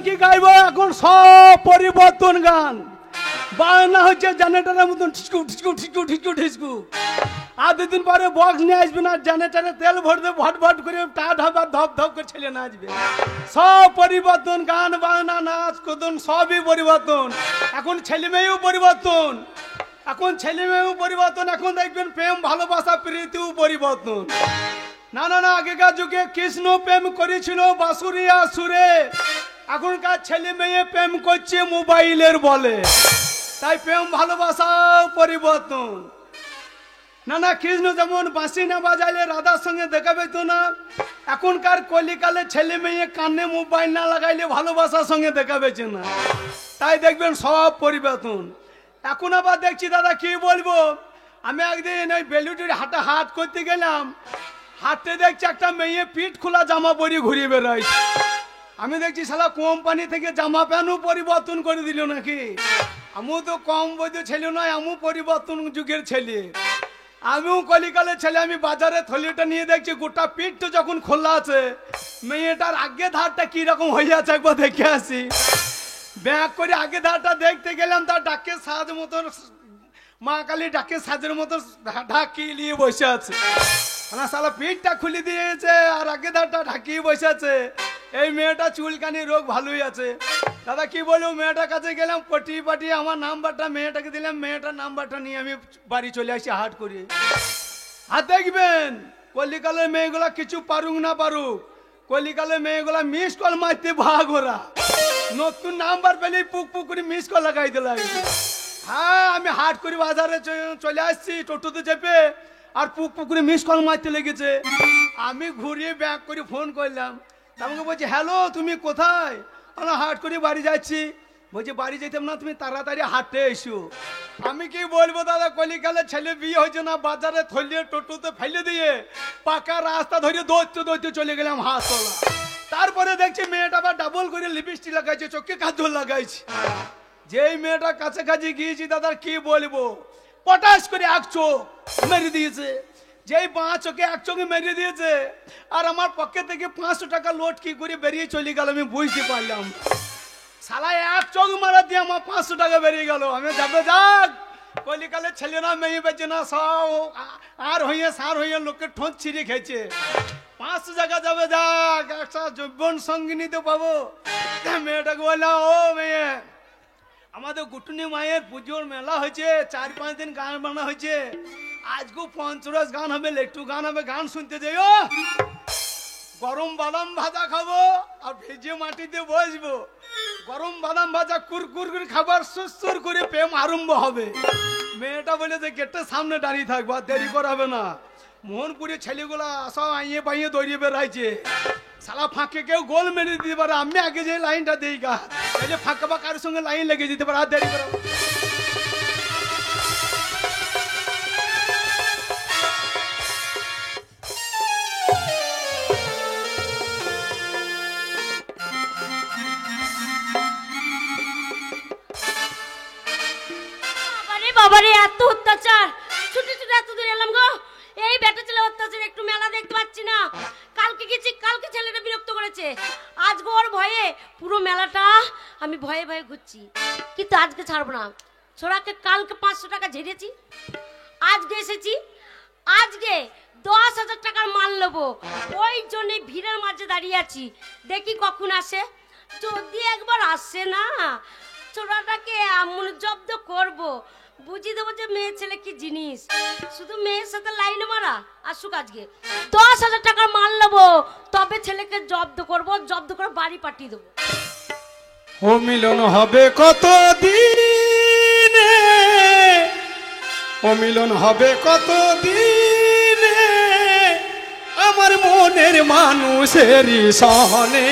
কি গাইবো এখন সব পরিবর্তন গান। বায়না হচ্ছে জেনারেটরের মতন ঠিসকু ঠিসকু ঠিসকু ঠিসকু ঠিসকু। আর দুদিন পরে বক্স নিয়ে আসবে না, জেনারেটরে তেল ভরবে, ভট ভট করে টা ঢাবা ধপ ধপ করে ছেলে নাচবে। সব পরিবর্তন, গান বায়না নাচ কদন সবই পরিবর্তন। এখন ছেলে মেয়েও পরিবর্তন, এখন ছেলে মেয়েও পরিবর্তন। এখন দেখবেন প্রেম ভালোবাসা প্রীতিও পরিবর্তন। না না না, আগেকার যুগে কৃষ্ণ প্রেম করেছিল বাঁশুরিয়া সুরে, এখনকার ছেলে মেয়ে প্রেম করছে মোবাইলের বলে। তাই প্রেম ভালোবাসাও পরিবর্তন। না না, কৃষ্ণ যেমন বাঁশি না বাজাইলে রাধার সঙ্গে দেখা পেত না, এখনকার কলিকালে ছেলে মেয়ে কানে মোবাইল না লাগাইলে ভালোবাসার সঙ্গে দেখা পেছে না। তাই দেখবেন সব পরিবর্তন। এখন আবার দেখছি দাদা কি বলবো, আমি একদিন ওই বেলুটির হাটে হাট করতে গেলাম, হাটে দেখছি একটা মেয়ে পিঠ খোলা জামা পরে ঘুরিয়ে বেড়াইছে। আমি দেখছি শালা কোম্পানি থেকে জামা প্যান্টও পরিবর্তন করে দিল নাকি। আমিও তো কম বৈধ ছেলে নয়, আমিও পরিবর্তন যুগের ছেলে, আমিও কলিকালের ছেলে। আমি বাজারে থলিটা নিয়ে দেখছি গোটা পিঠ তো যখন খোলা আছে, মেয়েটার আগে ধারটা কি রকম হয়ে আছে একবার দেখে আসি। ব্যাগ করে আগে ধারটা দেখতে গেলাম, তার ডাকের সাজ মতন, মা কালী ডাকের সাজের মতো ঢাকিয়ে নিয়ে বসে আছে। না শালা পিঠটা খুলে দিয়েছে আর আগে ধারটা ঢাকিয়ে বসে আছে। এই মেয়েটা চুলকানি রোগ ভালোই আছে। দাদা কি বলবো, মেয়েটার কাছে গেলাম, পটিয়ে পাটিয়ে আমার নাম্বারটা মেয়েটাকে দিলাম, মেয়েটার নাম্বারটা নিয়ে আমি বাড়ি চলে আসি হাট করে। আর দেখবেন কলিকালের মেয়েগুলা কিছু পারুক না পারুক, কলিকালের মেয়েগুলা মিস কল মারতে ভাগ ওরা। নতুন নাম্বার পেলেই পুক পুক করে মিস কল লাগাইতে লাগে। হ্যাঁ, আমি হাট করে বাজারে চলে আসছি টোটোতে চেপে, আর পুক পুক করে মিস কল মারতে লেগেছে। আমি ঘুরিয়ে ব্যাক করে ফোন করলাম, আমাকে বলছি হ্যালো তুমি কোথায়? আমরা হাট করে বাড়ি যাচ্ছি। বলছি বাড়ি যেতাম না, তুমি তাড়াতাড়ি হাঁটতে এসো। আমি কি বলবো দাদা, কলিকালে ছেলে বিয়ে হয়েছে না, বাজারে থলিয়ে টোটোতে ফেলে দিয়ে পাকা রাস্তা ধরে দৌড়তে দৌড়তে চলে গেলাম হাততলা। তারপরে দেখছি মেয়েটা আবার ডাবল করে লিপস্টিক লাগাইছে, চোখে কাজল লাগাইছে। যেই মেয়েটা কাছাকাছি গিয়েছি দাদা কি বলবো, পটাশ করে এক চোখ মেরে দিয়েছে। যেই বাঁ চোখে এক চোখে মেরে দিয়েছে, আর আমার পকেট থেকে 500 টাকা লোট কি করে বেরিয়ে চলে গেল আমি বুঝতে পারলাম। শালা এক চোখ মারা দিয়ে আমার 500 টাকা বেরিয়ে গেল। আমি যাবে যাক, কলিকালে ছেলেরা মেয়ে বেঁচে না, সব আর হইয়ে সার হইয়ে লোকের ঠোঁট ছিঁড়ে খেয়েছে। 500 টাকা যাবে যাক, একটা যৌবন সঙ্গিনী তো পাবো। মেয়েটাকে বললাম, ও মেয়ে, আমাদের গুটুনি মায়ের পুজোর মেলা হয়েছে, 4-5 দিন গান বানা হয়েছে, আজকেও পঞ্চরস গান হবে, একটু গান হবে, গান শুনতে যাইও। গরম বাদাম ভাজা খাবো আর ভেজে মাটিতে বসবো। গরম বাদাম ভাজা কুরকুর করে খাবার, সুর করে প্রেম আরম্ভ হবে। মেয়েটা বলে যে গেটের সামনে দাঁড়িয়ে থাকবো, আর দেরি করাবে না। মোহনপুরের ছেলেগুলা সব আইয়ে পাইয়ে দৌড়িয়ে বেড়াইছে। শালা ফাঁকে কেউ গোল মেরে দিতে পারে, আমি আগে যে লাইনটা দিই গা, ফাঁকা বা কারোর সঙ্গে লাইন লেগে যেতে পারে, আর দেরি করাবো। বাবারে এত অত্যাচার, ছুটে ছুটে এত দূর এলাম গো। এই বেটা ছেলে অত্যাচার, একটু মেলা দেখতে পাচ্ছি না। কালকে গেছি, কালকে ছেলেটা বিরক্ত করেছে, আজকে ওর ভয়ে পুরো মেলাটা আমি ভয়ে ভয়ে ঘুরছি। কিন্তু আজকে ছাড়বো না। ছোড়াকে কালকে 500 টাকা ঝেড়েছি, আজকে এসেছি, আজকে 10,000 টাকার মাল নেবো। ওই জন্যে ভিড়ের মাঝে দাঁড়িয়ে আছি, দেখি কখন আসে। যদি একবার আসে না, ছোড়াটাকে এমন জব্দ করবো, বুঝিয়ে দেবো যে মেয়ে ছেলে কি জিনিস। শুধু মেয়ের সাথে লাইনে মারা, আসুক আজকে 10,000 টাকার মাল নেবো, তবে ছেলেকে জব্দ করবো, জব্দ করে বাড়ি পাঠিয়ে দেবো। ও মিলন হবে কত দিনে, ও মিলন হবে কত দিনে, আমার মনের মানুষের সনে,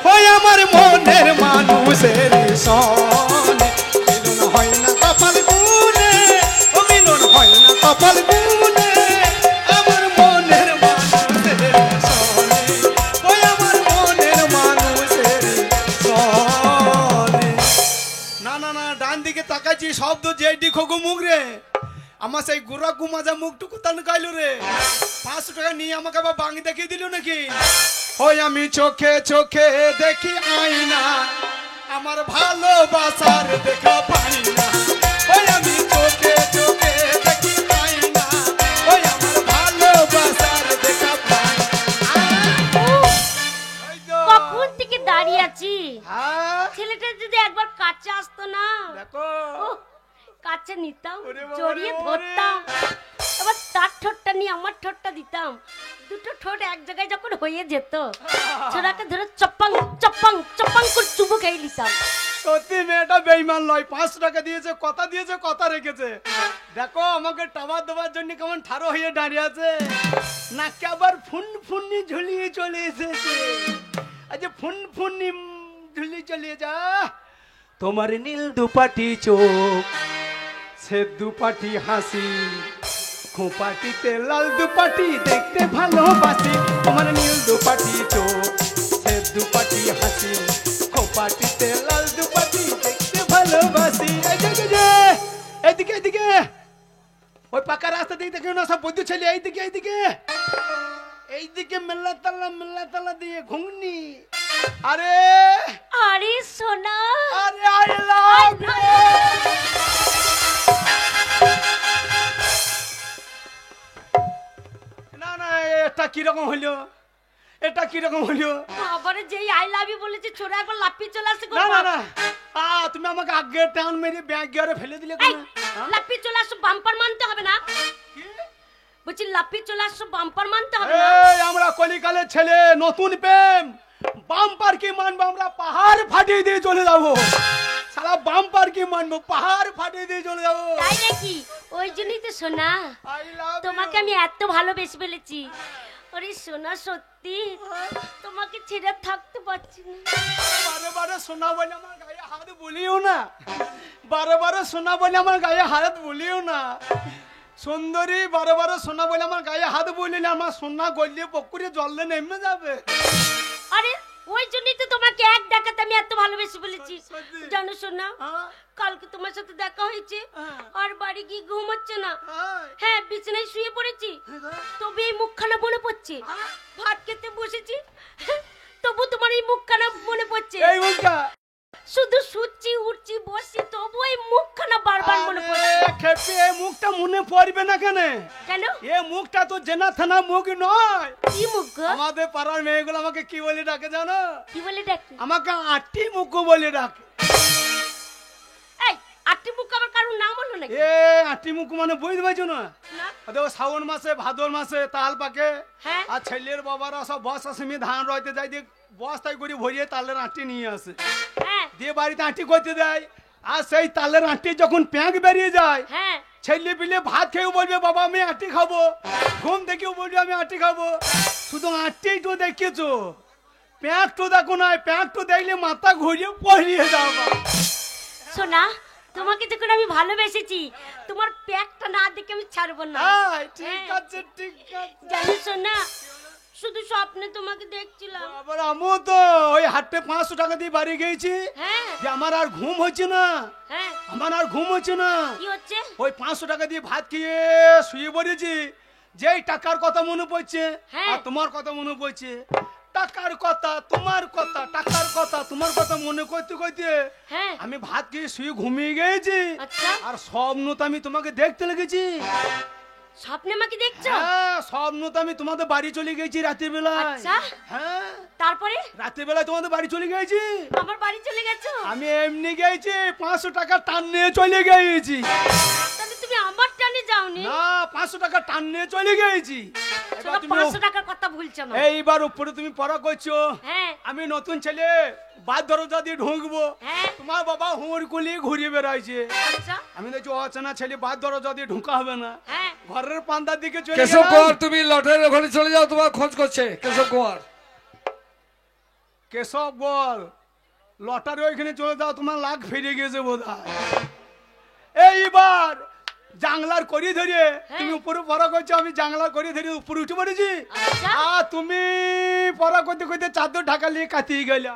হয় আমার মনের মানুষের সনে। মিলন হয় না কপাল গুনে, ও মিলন হয় না কপাল গুনে, আমার মনের মানুষের সনে, হয় আমার মনের মানুষের সনে। না না না, ডান দিকে তাকাচ্ছি, শব্দ যেটি খোগো মুখ রে, আমার সেই গোরা কুমাজা মুখটুকু তান গাইল রে। 500 টাকা নিয়ে আমাকে আবার বাঙি দেখিয়ে দিল নাকি। ওই আমি চোখে চোখে দেখি আয়না, আমার ভালোবাসার দেখা পাই না, ওই আমি চোখে চোখে দেখি পাই না, ওই আমার ভালোবাসার দেখা পাই না। এই তো। কখন থেকে দাঁড়িয়ে আছি, হ্যাঁ, ছেলেটা যদি একবার কাছে আসতো না, দেখো উহ, কাছে নিতাম, ওরে বাবা জড়িয়ে রে, ওরে। ধরতাম, এবার তার ঠোঁটটা নিয়ে আমার ঠোঁটটা দিতাম, দুটো ঠোঁট এক জায়গায় যখন হয়ে যেত, ছোড়াকে ধরে চপ্পাং চপ্পাং চপ্পাং করে চুমু খেয়ে নিতাম। সত্যি মেয়েটা বেইমান নয়, 500 টাকা দিয়েছে, কথা রেখেছে। দেখো আমাকে টাবার দেওয়ার জন্য কেমন ঠাড়ো হয়ে দাঁড়িয়ে আছে, নাকি আবার ফুনফুনি ঝুলিয়ে চলে এসেছে। আজ ফুনফুনি ঝুলিয়ে চলে যা। তোমার নীল দুপাটি চোখ, সে দুপাটি হাসি, খোপাটিতে লাল দুপাটি দেখতে ভালোবাসি। তোমার নীল দুপাটি চোখ, সে দুপাটি হাসি, খোপাটিতে লাল দুপাটি দেখতে ভালোবাসি। এইদিকে এইদিকে, ওই পাকা রাস্তা দিকে দেখে না, সব বন্ধু ছেলে এইদিকে এইদিকে এইদিকে, মেল্লা তাল্লা দিয়ে ঘুগনি। আরে আরে সোনা, আরে আই লাভ না না, এটা কিরকম হলো, এটা কিরকম হলো? আবারে যেই আই লাভ ইউ বলেছে ছোড়া একবার লাফিয়ে চলে আসে। না না না, তুমি আমাকে আগে টান মেরে ব্যাগ গিয়ে ফেলে দিলে কেন? লাফিয়ে চলে আসো, বাম্পার মানতে হবে না? কি? বলছি লাফিয়ে চলে আসো, বাম্পার মানতে হবে না? এই আমরা কলিকালের ছেলে, নতুন প্রেম, বাম্পার কি মানবো? আমরা পাহাড় ফাটিয়ে দিয়ে চলে যাবো। সারা বাম্পার কি মানবো, পাহাড় ফাটিয়ে দিয়ে চলে যাবো। তাই নাকি? ওই জন্যই তো সোনা, I love তোমাকে you. আমি এত ভালোবেসে ফেলেছি। ওরে সোনা, সত্যি তোমাকে ছেড়ে থাকতে পারছি না। বারে বারে সোনা বলে আমার গায়ে হাত বলিও না, বারে বারে সোনা বলে আমার গায়ে হাত বলিও না। সুন্দরী, বারে বারে সোনা বলে আমার গায়ে হাত বলিলে আমার সোনা গলিয়ে পুকুরে জলে নেমে যাবে। আরে ওই জন্যই তো তোমাকে এক ডাকাতে আমি এত ভালোবেসে ফেলেছি। সত্যি? জানো সোনা, হ্যাঁ? কালকে তোমার সাথে দেখা হয়েছে, হ্যাঁ। আর বাড়ি গিয়ে ঘুম হচ্ছে না। হ্যাঁ। হ্যাঁ, বিছানায় শুয়ে পড়েছি, তবে এই মুখখানা মনে পড়ছে। ভাত খেতে বসেছি, তবু তোমার এই মুখখানা মনে পড়ছে। এই মুখটা শুধু শুচ্ছি, উঠছি, বসছি, তবু এই মুখখানা বারবার মনে পড়ছে। খেপে, এই মুখটা মনে পড়বে না কেন? কেন? এ মুখটা তো জেনা থানা মুখ নয়। কি মুখ গো? আমাদের পাড়ার মেয়েগুলো আমাকে কি বলে ডাকে জানো? কি বলে ডাকি? আমাকে আটি মুখ বলে ডাকে। এই আটটি মুখ আবার কারোর নাম হলো নাকি? এ আটি মুখ মানে বুঝতে পারছো না? না। দেখো শ্রাবণ মাসে, ভাদর মাসে তাল পাকে, হ্যাঁ। আর ছেলের বাবারা সব বস আসামি ধান রইতে যায়, দিয়ে বস্তায় করে ভরিয়ে তালের আটি নিয়ে আসে, হ্যাঁ দিয়ে বাড়িতে আটি করতে দেয়। আর সেই তালের আটি যখন প্যাঁক বেরিয়ে যায়, হ্যাঁ, ছেলে পিলে ভাত খেয়েও বলবে বাবা আমি আটি খাবো, ঘুম থেকেও বলবে আমি আটি খাবো। শুধু আটি তো দেখেছো, প্যাঁক তো দেখো না, প্যাঁক তো দেখলে মাথা ঘুরিয়ে পড়িয়ে যাবা। সোনা, তোমাকে যখন আমি ভালোবেসেছি, তোমার প্যাকটা না দেখে আমি ছাড়বো না। হ্যাঁ, ঠিক হ্যাঁ। আছে ঠিক আছে। জানো সোনা, শুধু স্বপ্নে তোমাকে দেখছিলাম। আবার আমিও তো ওই হাটে 500 টাকা দিয়ে বাড়ি গেছি, হ্যাঁ যে আমার আর ঘুম হচ্ছে না, হ্যাঁ, আমার আর ঘুম হচ্ছে না। কি হচ্ছে? ওই 500 টাকা দিয়ে ভাত খেয়ে শুয়ে পড়েছি, যেই টাকার কথা মনে পড়ছে হ্যাঁ। আর তোমার কথা মনে পড়ছে, টাকার কথা তোমার কথা, টাকার কথা তোমার কথা মনে করতে করতে হ্যাঁ। আমি ভাত খেয়ে শুয়ে ঘুমিয়ে গেছি। আচ্ছা। আর স্বপ্ন তো আমি তোমাকে দেখতে লেগেছি। স্বপ্নে আমাকে দেখছো? হ্যাঁ, স্বপ্ন তো আমি তোমাদের বাড়ি চলে গেছি রাতের বেলায়। আচ্ছা। হ্যাঁ, তারপরে রাতের বেলায় তোমাদের বাড়ি চলে গেছি। আমার বাড়ি চলে গেছো? আমি এমনি গেছি, 500 টাকা টান নিয়ে চলে গেছি। তাহলে তুমি আমার টানে যাওনি? না, 500 টাকা টান নিয়ে চলে গেছি। এবার তুমি 500 টাকার কথা ভুলছো না। এইবার উপরে তুমি পড়া করছো, হ্যাঁ আমি নতুন ছেলে, বাদ দরজা দিয়ে ঢুকবো, হ্যাঁ। তোমার বাবা হুঁড় কুলিয়ে ঘুরিয়ে বেড়াইছে। আচ্ছা। আমি দেখছি অচেনা ছেলে, বাদ দরজা দিয়ে ঢুকা হবে না, হ্যাঁ। ঘরের পান্দার দিকে চলে কেশব গেলাম। কুমার, তুমি লটারির ওখানে চলে যাও, তোমার খোঁজ করছে কেশব কুমার। কেশব বল, লটারি ওইখানে চলে যাও, তোমার লাখ ফিরে গেছে বোধহয়। এইবার জাংলার করি ধরে তুমি উপরে পড়া করছো, আমি জাংলার করি ধরে উপরে উঠে পড়েছি। আচ্ছা। আর তুমি পড়া করতে করতে চাদর ঢাকা নিয়ে কাটিয়ে গেলা,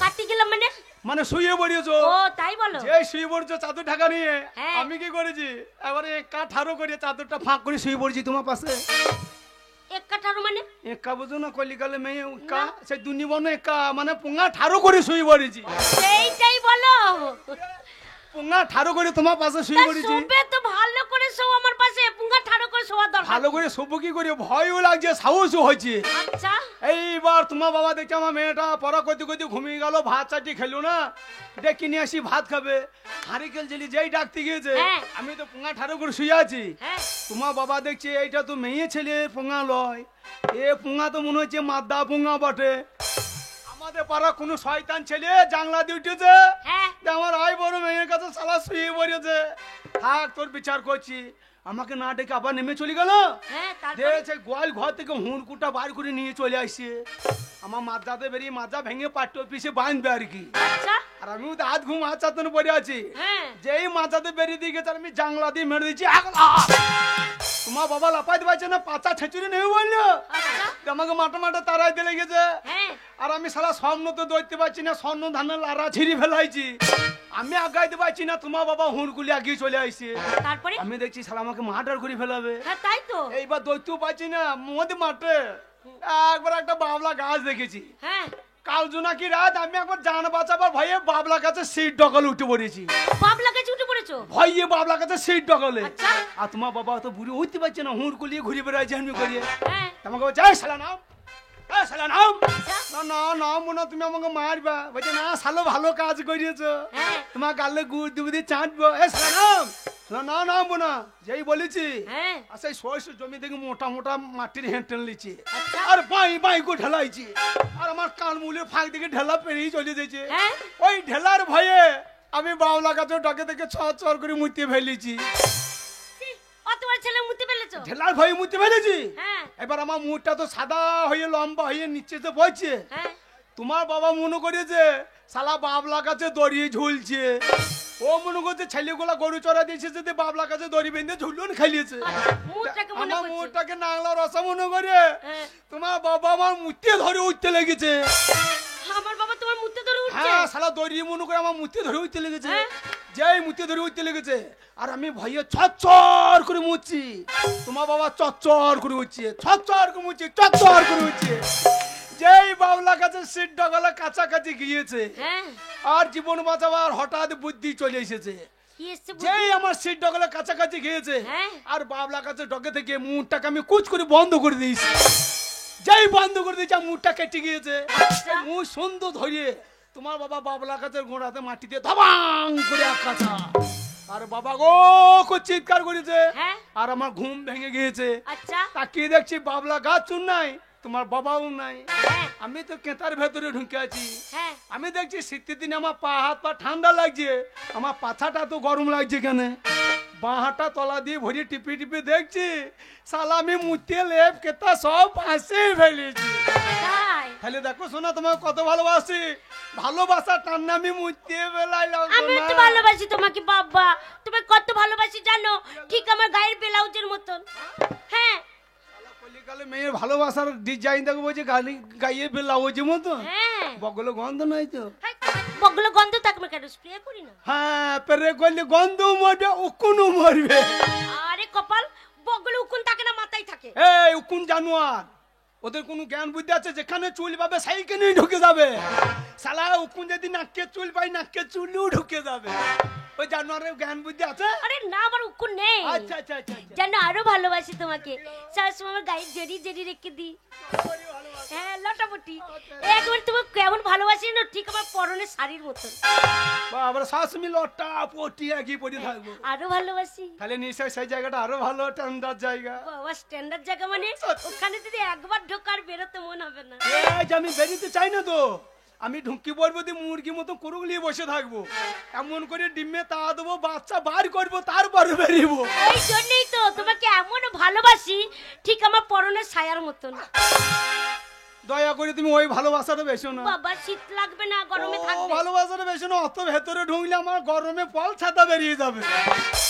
কাটি গেলাম মানে? মানে শুয়ে পড়িয়েছো। ও তাই বলো? যে শুয়ে পড়ছো চাদর ঢাকা নিয়ে, হ্যাঁ। আমি কি করেছি, এবারে কাঠারো করে চাদরটা ফাঁক করে শুয়ে পড়েছি তোমার পাশে। একা ঠারু মানে একা বুঝো না কলিকালে মেয়ে একা সেই দুনি বন একা মানে পুঙ্গা ঠারো করে শুই পড়েছি সেইটাই বলো। পুঙ্গা ঠারো করে তোমার পাশে শুই তা পড়েছি শোবে তো ভালো করে শো আমার পাশে, পুঙ্গা ঠাড়ো করে শোয়ার দরকার। ভালো করে শোবো কি করে, ভয়ও লাগছে সাহসও হয়েছে। আচ্ছা এইবার তোমার বাবা দেখছে আমার মেয়েটা পড়া করতে করতে ঘুমিয়ে গেল, ভাত চাটি খেলো না, ডেকে নিয়ে আসি ভাত খাবে, হাঁড়ি খেলছিলি যেই ডাকতে গিয়েছে হ্যাঁ। আমি তো পুঙ্গা ঠাড়ো করে শুয়ে আছি। হ্যাঁ তোমার বাবা দেখছে এইটা তো মেয়ে ছেলে পুঙ্গা লয়, এ পুঙ্গা তো মনে হচ্ছে মাদ্দা পুঙ্গা বটে। আমাদের পাড়া কোনো শয়তান ছেলে জাংলা দিয়ে উঠেছে, হ্যাঁ আমার আই বড় মেয়ের কাছে সালা শুয়ে পড়েছে। থাক তোর বিচার করছি, আমাকে না ডেকে আবার নেমে চলে গেল। হ্যাঁ তারপরে দেখছে গোয়াল ঘর থেকে হুঁড়কুটা বার করে নিয়ে চলে আসছে, আমার মাদ্দাতে বেরিয়ে মাদ্দা ভেঙে পাট্ট পিছে বাঁধবে আর কি। আচ্ছা আর আমিও তো হাত ঘুম হাত চাতন পড়ে আছি, হ্যাঁ যেই মাথাতে বেরিয়ে দিয়ে গেছে আমি জাংলা দিয়ে মেরে দিচ্ছি আগলা। তোমার বাবা লাপাইতে পারছে না, পাতা ছেঁচুরি নেই বললো, আচ্ছা আমাকে মাঠে মাঠে তারাই দিলে গেছে। হ্যাঁ আর আমি সারা স্বর্ণ তো ধরতে পারছি না, স্বর্ণ ধানের লারা ছিঁড়ি ফেলাইছি, আমি আগাইতে পারছি না, তোমার বাবা হুঁড়কুলি আগিয়ে চলে আসছে। তারপরে আমি দেখছি সালা আমাকে মার্ডার করে ফেলাবে। হ্যাঁ তাই তো এইবার দৈত্যও পাচ্ছি না, মধ্যে মাঠে একবার একটা বাবলা গাছ দেখেছি, হ্যাঁ কাল জোনাকি রাত, আমি একবার জান বাঁচাবার ভয়ে বাবলা কাছে সিট ডকলে উঠে পড়েছি, বাবলা কাছে উঠে পড়েছো ভয়ে বাবলা কাছে সিট ডকলে। আচ্ছা আর তোমার বাবা তো বুড়ি উঠতে পারছে না, হুঁড়কুলিয়ে ঘুরে বেড়াইছে আমি করিয়ে। হ্যাঁ আমাকে বলছে এই শালা নাম, এই শালা নাম। আচ্ছা না না নাম মনে তুমি আমাকে মারবা, বলছে না শালো ভালো কাজ করিয়েছো, হ্যাঁ তোমার গালে গুড় দুবি দিয়ে চাটবো, এ শালা নাম। না না নাম বোনা, যেই বলেছি হ্যাঁ আর সেই সরষে জমি থেকে মোটা মোটা মাটির হেঁটেন লিছি, আচ্ছা আর বাই বাই করে ঢেলাইছি, আর আমার কান মুলের ফাঁক দিকে ঢেলা পেরিয়ে চলে যেছে। হ্যাঁ ওই ঢেলার ভয়ে আমি বাউলা গাছে ডকে থেকে চর করে মুতে ফেলেছি, ছি, অতবার ছেলে মুতে ফেলেছো ঢেলার ভয়ে মুতে ফেলেছি। হ্যাঁ এবার আমার মুখটা তো সাদা হয়ে লম্বা হয়ে নিচে তো বইছে, হ্যাঁ তোমার বাবা মনে করেছে শালা বাবলা কাছে দড়িয়ে ঝুলছে, ও মনে করছে ছেলেগুলা গরু চড়া দিয়েছে যদি বাবলা কাছে দড়ি বেঁধে ঝুলন খেলিয়েছে। মুখটাকে মনে আমার করছে মুখটাকে নাংলা রসা মনে করে হ্যাঁ তোমার বাবা আমার মুতে ধরে উঠতে লেগেছে। আমার বাবা তোমার মুতে ধরে উঠছে হ্যাঁ শালা দড়ি মনে করে আমার মুতে ধরে উঠতে লেগেছে, হ্যাঁ। যেই মুতে ধরে উঠতে লেগেছে আর আমি ভয়ে চচ্চর করে মুচ্ছি, তোমার বাবা চচ্চর করে উঠছে, চচ্চর করে মুচ্ছি, চচ্চর করে উঠছে। যেই বাবলা কাছে সিট ডগলা কাছাকাছি গিয়েছে হ্যাঁ আর জীবন বাঁচাবার হঠাৎ বুদ্ধি চলে এসেছে, কি এসছে যেই আমার সিট ডগলা কাছাকাছি গিয়েছে হ্যাঁ। আর বাবলা কাছে ডগে থেকে মুখটাকে আমি কুচ করে বন্ধ করে দিয়েছি, যেই বন্ধ করে দিয়েছি মুখটা কেটে গিয়েছে, আচ্ছা। মুখ সুন্দর ধরিয়ে তোমার বাবা বাবলা কাছে গোড়াতে মাটিতে ধবাং করে এক কাছা, আর বাবা গো করে চিৎকার করেছে, হ্যাঁ আর আমার ঘুম ভেঙে গিয়েছে। আচ্ছা তাকিয়ে দেখছি বাবলা গাছ চুন নাই, তোমার বাবাও নাই, হ্যাঁ আমি তো কেতার ভেতরে ঢুকে আছি। হ্যাঁ আমি দেখছি শীতের দিনে আমার পা হাত পা ঠান্ডা লাগছে, আমার পাছাটা তো গরম লাগছে কেন, বাঁ হাতটা তলা দিয়ে ভরি টিপে টিপে দেখছি শালা আমি মুতে লেপ কেতা সব ফাঁসে ফেলেছি। তাই তাহলে দেখো শোনা তোমাকে কত ভালোবাসি, ভালোবাসা টান্না আমি মুতে বেলাইলাম। আমি তো ভালোবাসি তোমাকে বাবা, তোমাকে কত ভালোবাসি জানো, ঠিক আমার গায়ের ব্লাউজের মতন। হ্যাঁ কলিকালে মেয়ের ভালোবাসার ডিজাইন দেখো বলছে গাইয়ে বেলাউজের মতো, হ্যাঁ বগলে গন্ধ নাই তো। বগলে গন্ধ থাকবে কেন, স্প্রে করি না। হ্যাঁ পেরে করলে গন্ধ মরবে উকুনও মরবে। আরে কপাল, বগলে উকুন থাকে না মাথায় থাকে। এই উকুন জানোয়ার, ওদের কোনো জ্ঞান বুদ্ধি আছে, যেখানে চুল পাবে সেইখানেই ঢুকে যাবে, শালা উকুন যদি নাককে চুল পাই নাককে চুলও ঢুকে যাবে, ওই জানোয়ারের জ্ঞান বুদ্ধি আছে। আরে না আমার উকুন নেই, আচ্ছা আচ্ছা আচ্ছা আচ্ছা। জানো আরো ভালোবাসি তোমাকে, সবসময় আমার গায়ে জড়ি জড়ি রেখে দিই। হ্যাঁ লটাপটি একবার তোমাকে কেমন ভালোবাসি না, ঠিক আমার পরনের শাড়ির মতন। বাবা শাশুমি লটা পটি একই পড়ে থাকবো, আরো ভালোবাসি। তাহলে নিশ্চয় সেই জায়গাটা আরো ভালো ঠান্ডার জায়গা। বাবা স্ট্যান্ডার্ড জায়গা মানে ওখানে যদি একবার ঢোকার বেরোতে মন হবে না। এই যে আমি বেরিতে চাই না তো, আমি ঢুকি পড়বো দিয়ে মুরগি মতো কুরুগলিয়ে বসে থাকবো, এমন করে ডিমে তা দেবো, বাচ্চা বার করবো, তারপরে বেরিয়েবো। এই জন্যই তো তোমাকে এমন ভালোবাসি, ঠিক আমার পরনের ছায়ার মতন। দয়া করে তুমি ওই ভালোবাসাটা বেশো না, বাবা শীত লাগবে না, গরমে থাকবে। ভালোবাসাটা বেশো না, অত ভেতরে ঢুকলে আমার গরমে পল ছাতা বেরিয়ে যাবে,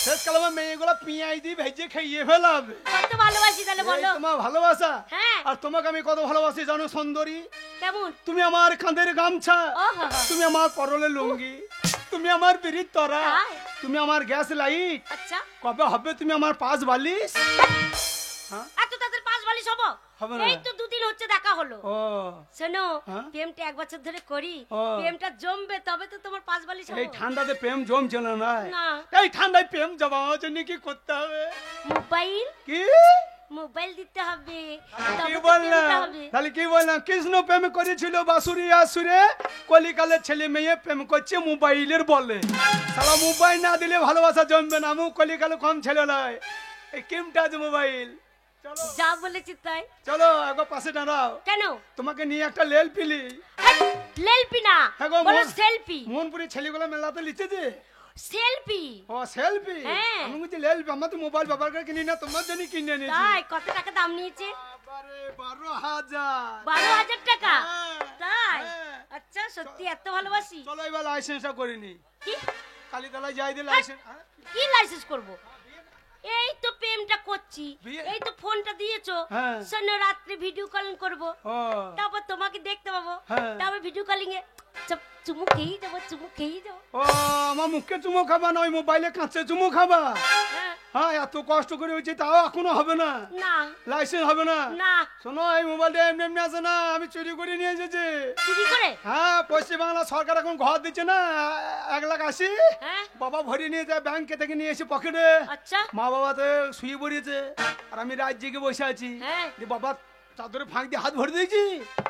শেষকালে আমার মেয়েগুলো পিঁয়াজ দিয়ে ভেজে খাইয়ে ফেলাবে। কত ভালোবাসি তাহলে এই বলো। তোমার ভালোবাসা। হ্যাঁ আর তোমাকে আমি কত ভালোবাসি জানো সুন্দরী, কেমন? তুমি আমার কাঁধের গামছা, ওহো তুমি আমার করলে লুঙ্গি, তুমি আমার বিড়ির তরা, তাই? তুমি আমার গ্যাস লাইট, আচ্ছা কবে হবে তুমি আমার পাঁচ বালিশ। হ্যাঁ এত তাদের পাঁচ বালিশ হবো? হবে না এই তো দুদিন হচ্ছে দেখা হলো। ও শোনো, হ্যাঁ? প্রেমটা 1 বছর ধরে করি, ও। প্রেমটা জমবে তবে তো তোমার পাঁচ বালিশ এই হবো। ঠান্ডাতে প্রেম জমছে না না না। এই ঠান্ডায় প্রেম জমানোর জন্য কি করতে হবে? মোবাইল কি মোবাইল দিতে হবে, কি তবে তো বললাম প্রেমটা হবে। তাহলে কি বললাম? কৃষ্ণ প্রেম করেছিল বাসুরি আসুরে, কলিকালের ছেলে মেয়ে প্রেম করছে মোবাইলের বলে। সালা মোবাইল না দিলে ভালোবাসা জমবে না। আমি কলিকালে কম ছেলে নয়, এই কিমটা আছে মোবাইল। চলো যা বলেছি তাই। চলো একবার পাশে দাঁড়াও, কেন? তোমাকে নিয়ে একটা লেল পিলি। লেলপি না, হ্যাঁ গো, বলো মন- সেলফি। মোহনপুরি ছেলেগুলো মেলাতে লিখেছে সেলফি। ও সেলফি। হ্যাঁ। আমি বলছি লেলফি, আমার তো মোবাইল ব্যবহার করে কিনি না, তোমার জন্য কিনে নিয়েছি। তাই কত টাকা দাম নিয়েছে? বাবারে 12,000। 12,000 টাকা। হ্যাঁ, তাই? হ্যাঁ। আচ্ছা, সত্যি এত ভালোবাসি? চলো এবার লাইসেন্সটা করিনি, কি কালীতলায় যাই দিয়ে লাইসেন্স। কি লাইসেন্স করব? এই তো প্রেমটা করছি, বিয়ে- এই তো ফোনটা দিয়েছো, হ্যাঁ। শোনো রাত্রে ভিডিও কলিং করব, ও তারপর তোমাকে দেখতে পাবো, হ্যাঁ। তারপর ভিডিও কলিং এ চুমু খেয়েই যাবো, চুমু খেয়েই যাবো। ও আমার মুখে চুমো খাবা না, ওই মোবাইলে কাঁচে চুমো খাবা? হ্যাঁ। হ্যাঁ, এত কষ্ট করে হয়েছে তাও এখনো হবে না, না লাইসেন্স হবে না। না, শোনো, এই মোবাইলটা এমনি এমনি আসে না, আমি চুরি করে নিয়ে এসেছি। চুরি করে? হ্যাঁ, পশ্চিমবাংলা সরকার এখন ঘর দিচ্ছে না, 1,80,000 হ্যাঁ। বাবা ভরিয়ে নিয়ে যায় ব্যাংকে থেকে, নিয়ে এসে পকেটে। আচ্ছা। মা বাবা তো শুয়ে পড়িয়েছে, আর আমি রাত জেগে বসে আছি। হ্যাঁ। দিয়ে বাবা চাদরে ফাঁক দিয়ে হাত ভরে দিয়েছি।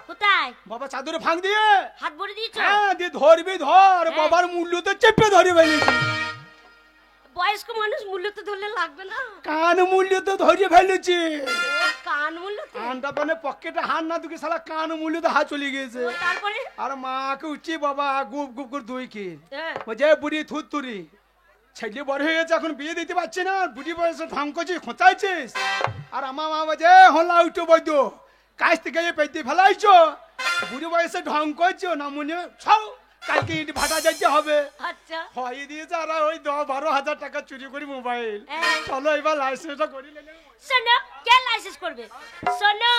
কোথায় বাবা চাদরে ফাঁক দিয়ে, হাত ভরে দিয়েছো? হ্যাঁ, দিয়ে ধরবি ধর, হ্যাঁ। বাবার মূল্য তো চেপে ধরে ফেলেছি। বয়স্ক মানুষ মূল্য তো ধরলে লাগবে না? কান মূল্য তো ধরে ফেলেছি। ও, কান মূল্য তো। কানটা মানে পকেটে হাত না দুকে সালা কান মূল্য তো হাত চলে গিয়েছে। ও, তারপরে? আর মাকে উঠছি বাবা গুপ গুপ করে দুই কি হ্যাঁ। যে বুড়ি থুতুরি ছেলে বড় হয়ে গেছে, এখন বিয়ে দিতে পারছে না, বুড়ি বয়সে ঢং করছিস, খোঁচাইছিস। আর আমার মা বাজে হলা উঠো বৈদ্য, কাছ থেকে পেতে ফেলাইছো, বুড়ি বয়সে ঢং করছো না, মনে ছাও কালকে ইট ভাটা যাইতে হবে। আচ্ছা। হয়ে দিয়েছে, আর ওই 10-12 হাজার টাকা চুরি করি মোবাইল। হ্যাঁ। চলো এবার লাইসেন্সটা করি নেবে। শোনো, কে লাইসেন্স করবে? শোনো,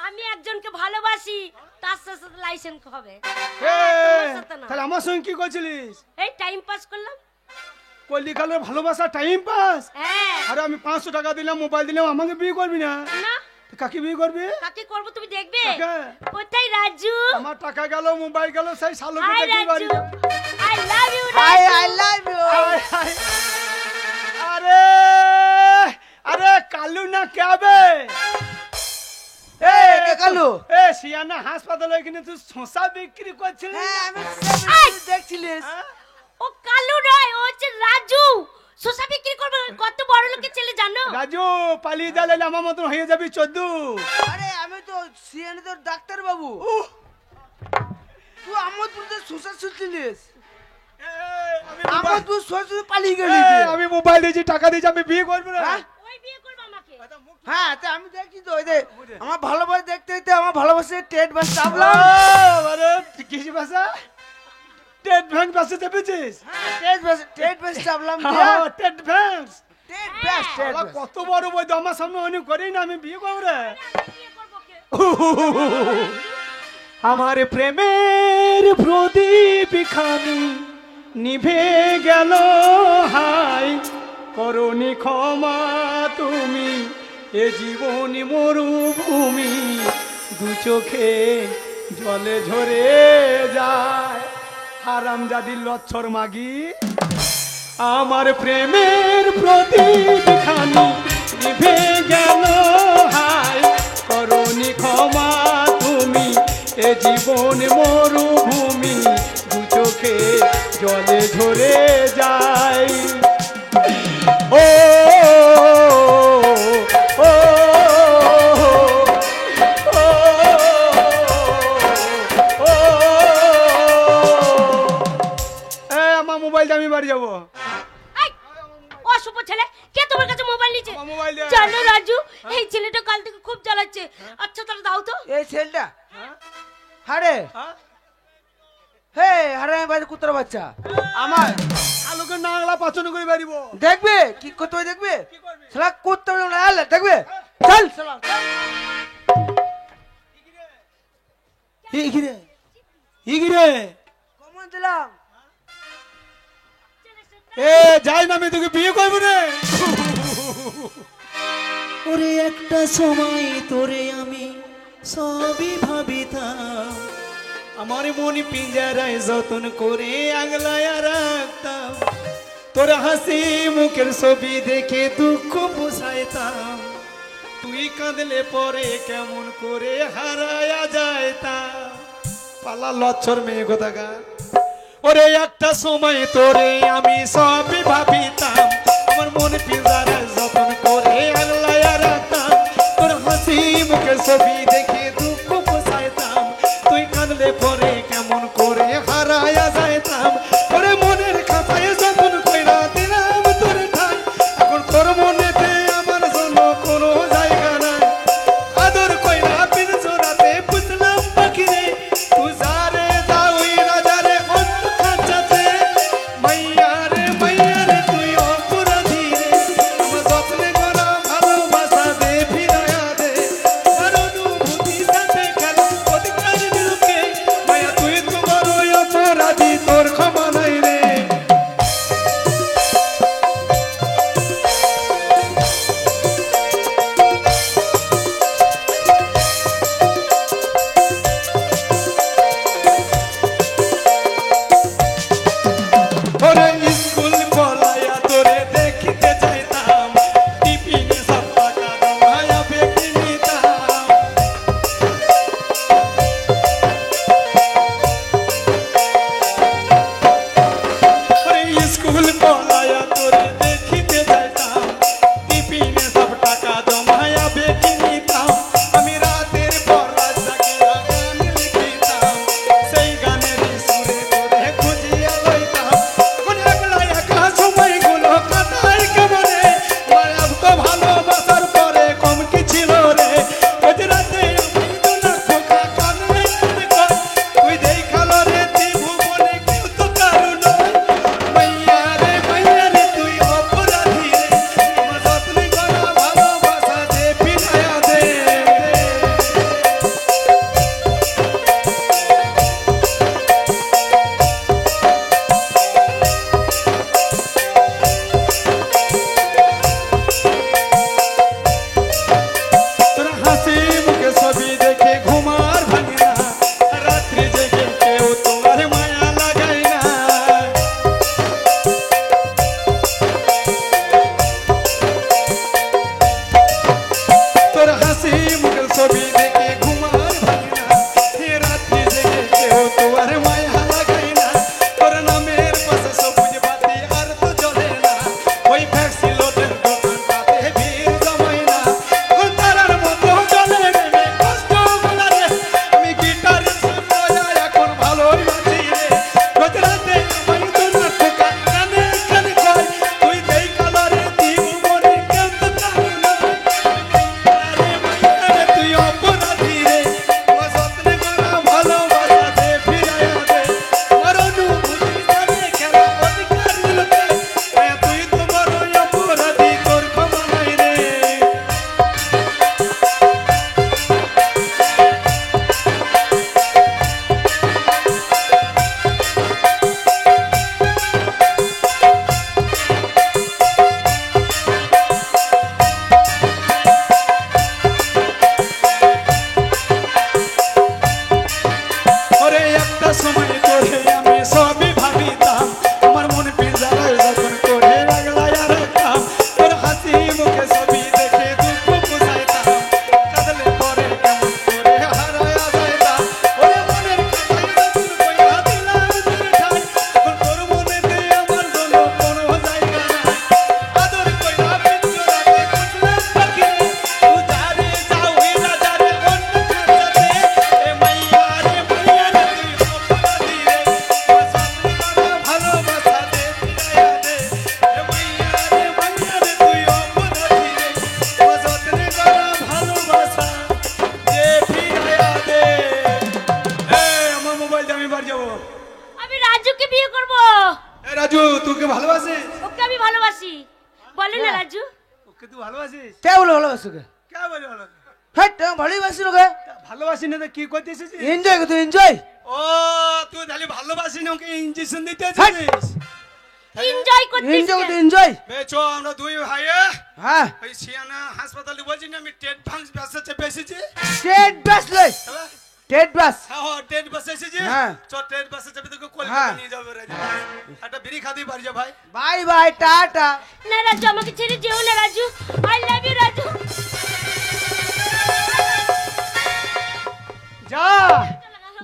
আমি একজনকে ভালোবাসি, তার সাথে লাইসেন্স হবে। তোমার সাথে না। তাহলে আমার সঙ্গে কি করছিলিস? এই টাইম পাস করলাম। কলিকালের ভালোবাসা টাইম পাস? হ্যাঁ। আরে আমি 500 টাকা দিলাম, মোবাইল দিলাম, আমাকে বিয়ে করবি না? না, তো কাকে বিয়ে করবি? কাকে করব তুমি দেখবে? কাকে? কোথায় রাজু? আমার টাকা গেল, মোবাইল গেল, সেই শালুকে হাই দেখি বাড়ি। Raju, I love you I love you. আরে আরে কালু না কেবে? এই কে কালু? এ সিয়ানা হাসপাতালে কিনে তুই শসা বিক্রি করছিস? হ্যাঁ আমি সেদিন দেখছিলিস। ও কালু নয়, ও হচ্ছে রাজু। শসা বিক্রি করবে, কত বড় লোকের ছেলে জানো? রাজু পালিয়ে যালে আমার মতন হয়ে যাবি 14। আরে আমি তো সিএনএ তোর ডাক্তার বাবু। তুই আমোদপুরতে সুসার শুনছিলিস? আমোদপুর সুসার পালিয়ে গেলি যে। আমি মোবাইল দিয়েছি, টাকা দিয়েছি, আমি বিয়ে করবো না। হ্যাঁ? ওই বিয়ে করবে আমাকে। হ্যাঁ তা আমি দেখছি তো ওই যে আমার ভালোবাসা দেখতে দেখতে আমার ভালোবাসে টেট বাস চাপলাম। আরে কিসি ভাষা? টেট ব্যাংক বাসে চেপেছিস? টেট বাস চাপলাম টেট ব্যাংক। টেট বাস টেট বাস। কত বড় বই তো আমার সামনে অনেক করেই না, আমি বিয়ে করবো রে। আমি বিয়ে করবো কে? আমার প্রেমের প্রদীপ খানি নিভে গেল, হাই করুণী ক্ষমা তুমি, এ জীবনী মরুভূমি, দু চোখে জলে ঝরে যায়, হারামজাদির লচ্ছর মাগি। আমার প্রেমের প্রদীপ খানি নিভে গেল, হাই করুণী ক্ষমা তুমি, এ জীবন মরুভূমি, দু চোখে জলে ঝরে যায়। ও ও ও ও আমার মোবাইলটা আমি বাড়ি যাবো। এই, অশুভ ছেলে, কে তোমার কাছে মোবাইল নিয়েছে? আমার মোবাইল দে। জানো রাজু, এই ছেলেটা কাল থেকে খুব জ্বালাচ্ছে। আচ্ছা তাহলে দাও তো। এই ছেলেটা হারে হ্যাঁ? হে হারে বাজে কুত্তার বাচ্চা আমার আলোকে নাংলা পাচন করে বাড়িব। দেখবে কি করতে হবে দেখবে শালা করতে হবে না আলে দেখবে চল শালা ইগিরে ইগিরে কমন দিলাম এ যাই না, আমি তোকে বিয়ে করবো রে। ওরে একটা সময় তোরে আমি সবই ভাবিতাম, আমার মন পিঞ্জারায় যতন করে আগলায়া রাখতাম, তোর হাসি মুখের ছবি দেখে দুঃখ পোষাইতাম, তুই কাঁদলে পরে কেমন করে হারায়া যাইতাম। পালা লচ্ছর মেয়ে গোদাগা, ওরে একটা সময় তোরে আমি সবই ভাবিতাম, আমার মন পিঞ্জারায় যতন করে আগলায়া রাখতাম, তোর হাসি মুখের ছবি দেখে দুঃখ পোষাইতাম, তুই কাঁদলে পরে কেমন করে হারায়া যাইতাম। ওরে মনের খাতায় যতন কইরা দিলাম তোর ঠাই, এখন তোর মনেতে আমার জন্য কোনো জায়গা নাই। আদর কইরা পিঞ্জরাতে পুষলাম পাখি রে, তুই যারে যা ওই রাজারে অন্য খাঁচাতে। মাইয়া রে তুই অপরাধী রে, আমার যত্নে করা ভালোবাসা দে ফিরাইয়া দে, আর অনুভূতি সাথে খেলা অধিকার দিলকে। মায়া তুই তো বড়ই অপরাধী, তোর ক্ষমা নাই রে। ওরে স্কুল পলায়া তোরে দেখিতে যাইতাম, টিফিনে সব টাকা জমায়া বেঁকে নিতাম। ওরে স্কুল পলায়া তোরে দেখিতে যাইতাম, টিফিনে সব টাকা জমায়া বেঁকে নিতাম। আমি রাতের পর রাত জাগিয়া গান লিখিতাম, সেই গানের সুরে তোরে খুঁজিয়া লইতাম। এখন একলা একা সময়গুলো কাটাই কেমনে, মায়া তো ভালোবাসার পরে কম কি ছিল রে। রোজ রাতে আমি তো না খোকা কান্না কর, তুই দেখালো রে ত্রিভুবনে কেউ তো কারো নয়। মাইয়া রে তুই অপরাধী রে, আমার যত্নে করা ভালোবাসা দে ফিরাইয়া দে। তোর হাসি মুখে ছবি দেখে ঘুমার ভাঙে না, রাত্রি জেগে কেউ তোমার মায়া লাগায় না। তোর হাসি মুখের ছবি দেখে ঘুমার ভাঙে না, রাত্রি জেগে কেউ তোমার মায়া লাগায় না। তোর নামের পাশে সবুজ বাতি আর তো জ্বলে না, ওই ফ্যাক্সি লোটের দোকানটাতে ভিড় জমায় না। তারার মতো জলে নেমে কষ্ট গোলারে, আমি গিটারের সামনে এখন ভালোই বাজি রে। রোজ রাতে আমায় তো না খোকা কানে কানে কয়, তুই দেই কালারে ত্রিভুবনে কেউ তো কারো নয়। মাইয়া রে তুই অপরাধী রে, আমার যত্নে করা ভালোবাসা দে ফিরাইয়া দে, আমার অনুভূতি সাথে খেলা অধিকার দিলকে। মায়া তুই তো বড়ই অপরাধী, তোর ক্ষমা নাই রে। ওরে একটা সময় তোরে আমি সবই ভাবিতাম, আমার মন পিঞ্জারায় যখন করে আগলায়া রাখতাম, তোর হাসি মুখে ছবি দেখে দুঃখ পোষাইতাম, কাঁদলে পরে কেমন করে হারায়া যাইতাম। ওরে মনের খাতায় যখন কইরা দিলাম তোর ঠাই, এখন তোর মনেতে আমার জন্য কোনো জায়গা নাই। আদর কইরা পিঞ্জরাতে পুষলাম পাখি রে, তুই যারে যাও ওই রাজারে অন্য খাঁচাতে। এ মাইয়া রে তুই অপরাধী রে, আমার যত্নে করা ভালোবাসা দে ফিরাইয়া দে। এ মাইয়া রে তুই অপরাধী রে, আমার যত্নে করা ভালোবাসা দে ফিরাইয়া দে। আমার মোবাইল দিয়ে আমি বাড়ি যাবো। আমি রাজুকে বিয়ে করব। রাজু তোকে ভালোবাসে? ওকে আমি ভালোবাসি। বলে না রাজু? ওকে তুই ভালোবাসিস? কে বলে ভালোবাসো কে? কে বলে ভালোবাসিস? হ্যাঁ ভালোবাসি লোকে, ভালোবাসি না তো কি করতে এসেছিস? এনজয় করতে এনজয়। ও তুই তাহলে ভালোবাসি না, ওকে ইঞ্জেকশন দিতে এসেছিস? এনজয় করছিস এনজয় কেন? এনজয়। বেচো আমরা দুই ভাইয়ে হ্যাঁ ওই সিয়ানা হাসপাতালে বলছি না আমি টেট ভাঙ বেসেছে বেসেছি টেট বাস লই, টেট বাস। হ্যাঁ টেট বাস এসেছি হ্যাঁ। চ টেট বাসে যাবে তোকে কলকাতা হ্যাঁ। নিয়ে যাবে রে একটা বিড়ি খাতেই পারি যা ভাই বাই বাই টাটা। না রাজু, আমাকে ছেড়ে যেও না Raju, I love you Raju. যা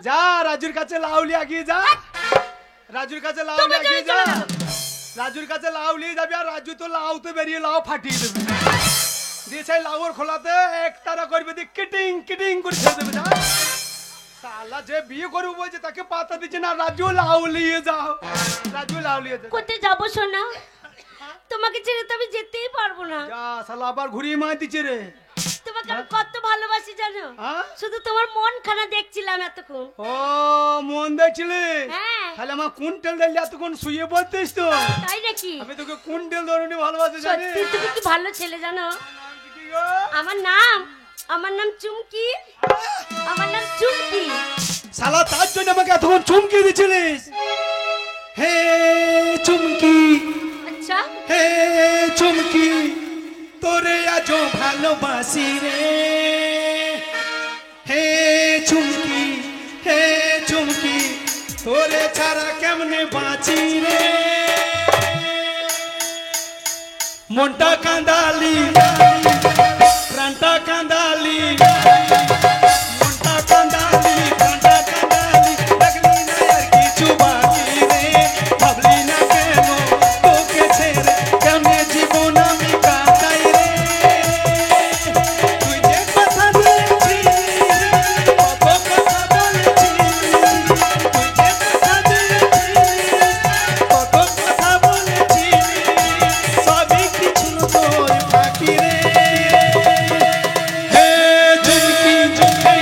যা রাজুর কাছে লাউলি আগিয়ে যা রাজুর কাছে লাউলি তোমরা আগিয়ে চলে যা গেলো। রাজুর কাছে লাউলি যাবি আর রাজু তো লাউতে বেরিয়ে লাউ ফাটিয়ে দেবে দিয়ে সেই লাউর খোলাতে এক তারা করবে দিয়ে কিটিং কিটিং করে ছেড়ে দেবে যা শালা যে বিয়ে করবে বলছে তাকে পাতা দিচ্ছে না রাজু লাউ নিয়ে যাও রাজু লাউ নিয়ে যাও কোথায় যাবো সোনা? তোমাকে ছেড়ে তো আমি যেতেই পারবো না। যা শালা আবার ঘুরিয়ে মার দিচ্ছে রে তোমাকে আমি কত ভালোবাসি জানো? হ্যাঁ? শুধু তোমার মন খানা দেখছিলাম এতক্ষণ। ও মন দেখছিলি হ্যাঁ। তাহলে আমার কুইন্টাল দিলে এতক্ষণ শুয়ে পড়তিস তো তাই নাকি? আমি তোকে কুইন্টাল ধরনি ভালোবাসি জানি সত্যি তুমি কি ভালো ছেলে জানো? নাম কি গো? আমার নাম চুমকি, আমার নাম চুমকি। শালা তার জন্য আমাকে এতক্ষণ চুমকি দিছিলিস হে চুমকি আচ্ছা হে চুমকি তোরে আজ ভালোবাসি রে হে চুমকি হে চুমকি তোরে ছাড়া কেমনে বাঁচি রে মনটা কান্দালি প্রাণটা কান্দালি মনটা কান্দালি প্রাণটা কান্দালি লাগলি না আর কিছু বাকি রে ভাবলি না কেন তোকে ছেড়ে কেমনে জীবন আমি কাটাই রে তুই যে কথা দিয়েছিস কত কথা বলেছিস তুই যে কথা দিয়েছিস কত কথা বলেছিস সবই কিছু তোর ফাঁকি রে হে চুমকি হে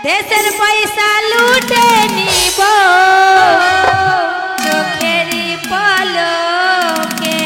দেশের পয়সা লুটে নিব চোখেরই পলকে।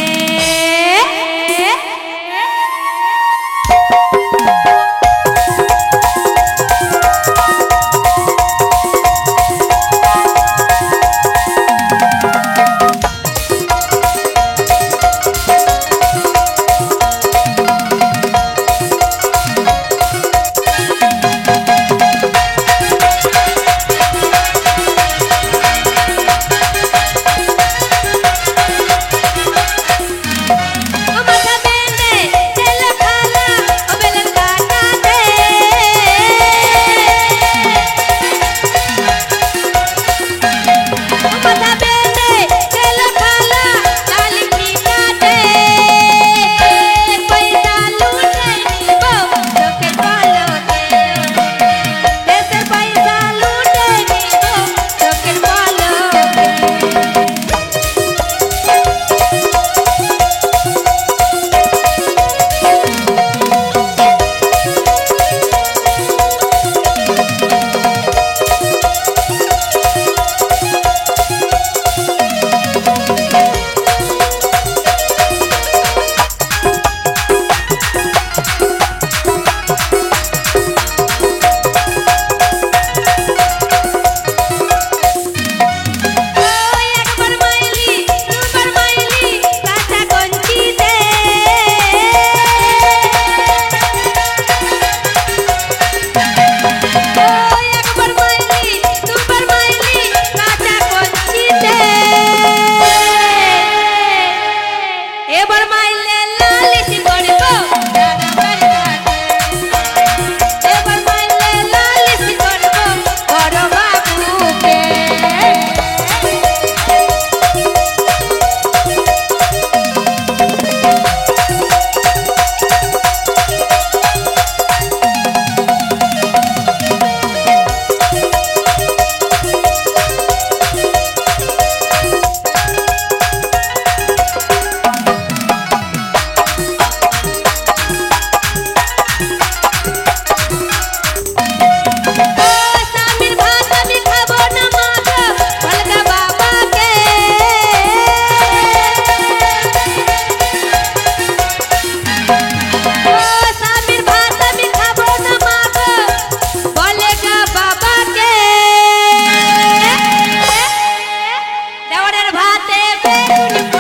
বেগুন